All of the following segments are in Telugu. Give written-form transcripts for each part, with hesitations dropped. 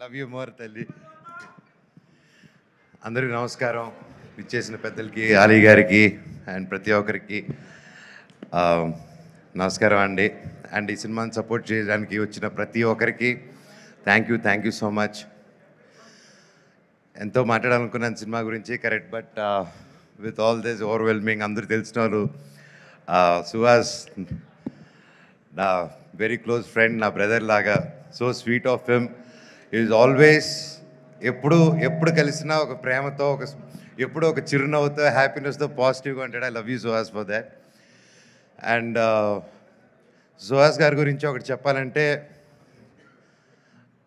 లవ్ యూ మోర్ తల్లి. అందరికీ నమస్కారం. ఇచ్చేసిన పెద్దలకి, ఆలీ గారికి అండ్ ప్రతి ఒక్కరికి నమస్కారం అండి. అండ్ ఈ సినిమాని సపోర్ట్ చేయడానికి వచ్చిన ప్రతి ఒక్కరికి థ్యాంక్ యూ సో మచ్. ఎంతో మాట్లాడాలనుకున్నాను సినిమా గురించి, correct. But with all this overwhelming, అందరూ తెలిసిన వాళ్ళు, సుహాస్ నా వెరీ క్లోజ్ ఫ్రెండ్, నా బ్రదర్ లాగా, so sweet of him. Is always ఎప్పుడు కలిసినా ఒక ప్రేమతో, ఎప్పుడు ఒక చిరునవ్వుతో, హ్యాపీనెస్తో, పాజిటివ్గా ఉంటాడు. I love you Suhas for that. And Suhas గారి గురించి ఒకటి చెప్పాలంటే,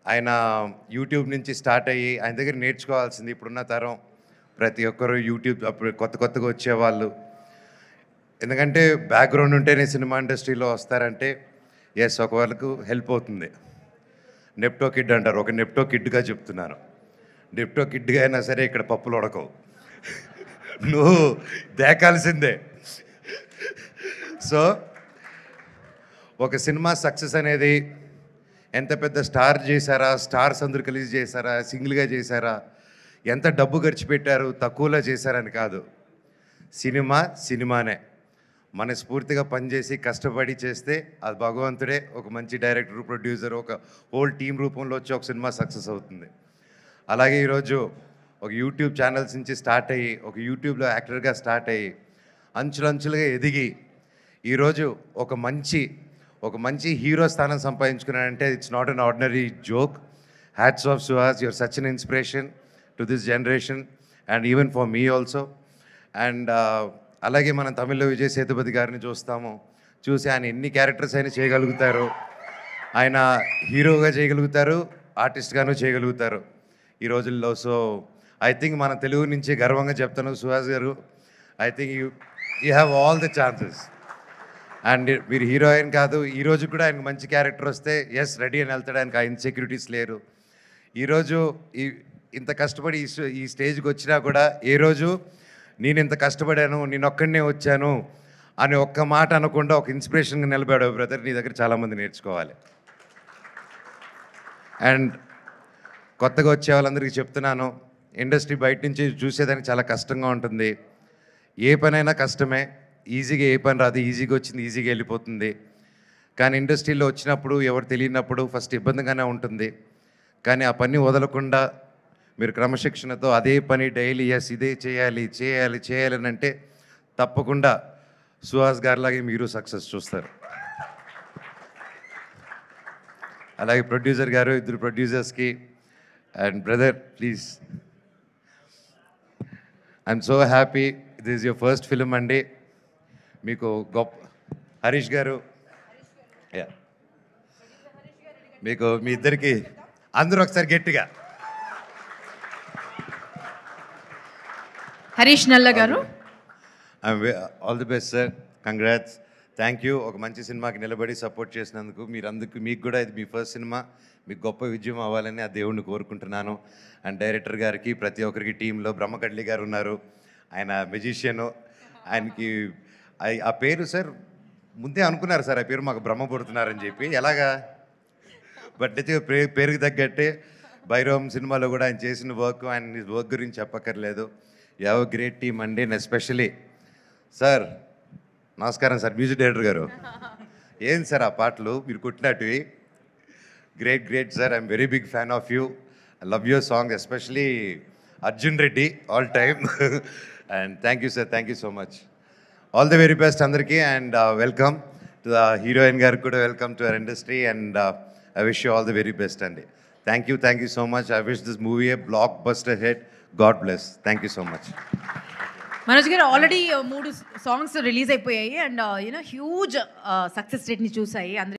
ఆయన యూట్యూబ్ నుంచి స్టార్ట్ అయ్యి ఆయన దగ్గర నేర్చుకోవాల్సింది ఇప్పుడున్న తరం ప్రతి ఒక్కరు యూట్యూబ్ అప్పుడు కొత్తగా వచ్చేవాళ్ళు. ఎందుకంటే బ్యాక్గ్రౌండ్ ఉంటేనే సినిమా ఇండస్ట్రీలో వస్తారంటే ఎస్, ఒక వాళ్ళకు హెల్ప్ అవుతుంది. నెప్టో కిడ్ అంటారు, ఒక నెప్టో కిడ్గా చెప్తున్నాను. నెప్టో కిడ్గా అయినా సరే ఇక్కడ పప్పులు ఉడకవు, నువ్వు దేకాల్సిందే. సో ఒక సినిమా సక్సెస్ అనేది ఎంత పెద్ద స్టార్ చేశారా, స్టార్స్ అందరూ కలిసి చేశారా, సింగిల్గా చేశారా, ఎంత డబ్బు ఖర్చు పెట్టారు, తక్కువలో చేశారని కాదు. సినిమానే మనస్ఫూర్తిగా పనిచేసి కష్టపడి చేస్తే అది భగవంతుడే ఒక మంచి డైరెక్టర్, ప్రొడ్యూసర్, ఒక హోల్ టీం రూపంలో వచ్చి ఒక సినిమా సక్సెస్ అవుతుంది. అలాగే ఈరోజు ఒక యూట్యూబ్ ఛానల్స్ నుంచి స్టార్ట్ అయ్యి, ఒక యూట్యూబ్లో యాక్టర్గా స్టార్ట్ అయ్యి, అంచులంచులుగా ఎదిగి ఈరోజు ఒక మంచి హీరో స్థానం సంపాదించుకున్నాడంటే it's not an ordinary joke. Hats off Suhas, your such an inspiration to this generation and even for me also. And అలాగే మనం తమిళ్లో విజయ్ సేతుపతి గారిని చూసి ఆయన ఎన్ని క్యారెక్టర్స్ అయినా చేయగలుగుతారు. ఆయన హీరోగా చేయగలుగుతారు, ఆర్టిస్ట్గాను చేయగలుగుతారు ఈ రోజుల్లో. సో ఐ థింక్ మన తెలుగు నుంచి గర్వంగా చెప్తాను, సుహాస్ గారు, I think you have all the chances. And మీరు హీరోయిన్ కాదు, ఈరోజు కూడా ఆయనకు మంచి క్యారెక్టర్ వస్తే ఎస్ రెడీ అని వెళ్తాడు. ఆయనకు ఆ ఇన్సెక్యూరిటీస్ లేరు. ఈరోజు ఇంత కష్టపడి ఈ స్టేజ్కి వచ్చినా కూడా ఏ రోజు నేను ఇంత కష్టపడాను, నేను ఒక్కడనే వచ్చాను అని ఒక్క మాట అనకుండా ఒక ఇన్స్పిరేషన్గా నిలబడావు బ్రదర్. నీ దగ్గర చాలామంది నేర్చుకోవాలి. అండ్ కొత్తగా వచ్చే వాళ్ళందరికీ చెప్తున్నాను, ఇండస్ట్రీ బయట నుంచి చూసేదానికి చాలా కష్టంగా ఉంటుంది. ఏ పనైనా కష్టమే, ఈజీగా ఏ పని రాదు, ఈజీగా వచ్చింది ఈజీగా వెళ్ళిపోతుంది. కానీ ఇండస్ట్రీలో వచ్చినప్పుడు ఎవరు తెలియనప్పుడు ఫస్ట్ ఇబ్బందిగానే ఉంటుంది. కానీ ఆ పని వదలకుండా మీరు క్రమశిక్షణతో అదే పని డైలీ ఎస్ ఇదే చేయాలి అని అంటే తప్పకుండా సుహాస్ గారిలాగే మీరు సక్సెస్ చూస్తారు. అలాగే ప్రొడ్యూసర్ గారు, ఇద్దరు ప్రొడ్యూసర్స్కి and brother please, I'm so happy. This is your first film అండి. మీకు గొప్ప హరీష్ గారు, మీకు మీ ఇద్దరికి అందరూ ఒకసారి గట్టిగా హరీష్ నల్ల గారు, all the best sir, congrats, thank you. ఒక మంచి సినిమాకి నిలబడి సపోర్ట్ చేసినందుకు మీకు కూడా ఇది మీ ఫస్ట్ సినిమా, మీకు గొప్ప విజయం అవ్వాలని ఆ దేవుణ్ణి కోరుకుంటున్నాను. అండ్ డైరెక్టర్ గారికి, ప్రతి ఒక్కరికి, టీంలో బ్రహ్మకడ్లి గారు ఉన్నారు, ఆయన మెజిషియను. ఆయనకి ఆ పేరు సార్ ముందే అనుకున్నారు సార్, ఆ పేరు మాకు బ్రహ్మ పుడుతున్నారని చెప్పి, ఎలాగా బట్ అయితే పేరుకి తగ్గట్టే భైరవం సినిమాలో కూడా ఆయన చేసిన ఆయన వర్క్ గురించి చెప్పక్కర్లేదు. You have a great team అండి. అండ్ ఎస్పెషలీ సార్, నమస్కారం సార్, మ్యూజిక్ డైరెక్టర్ గారు. ఏం సార్ ఆ పాటలు మీరు కుట్టినట్టువి, great sir. I'm very big fan of you. I love your song, especially Arjun Reddy all time. And thank you sir, thank you so much. All the very best అందరికీ. And welcome to the heroine గారికి కూడా, welcome to our industry. And I wish you all the very best అండి. Thank you so much. I wish this movie A block buster hit. God bless. Thank you so much. Manoj గారు, ఆల్రెడీ 3 సాంగ్స్ రిలీజ్ అయిపోయాయి అండ్ హ్యూజ్ సక్సెస్ రేట్ని చూసాయి.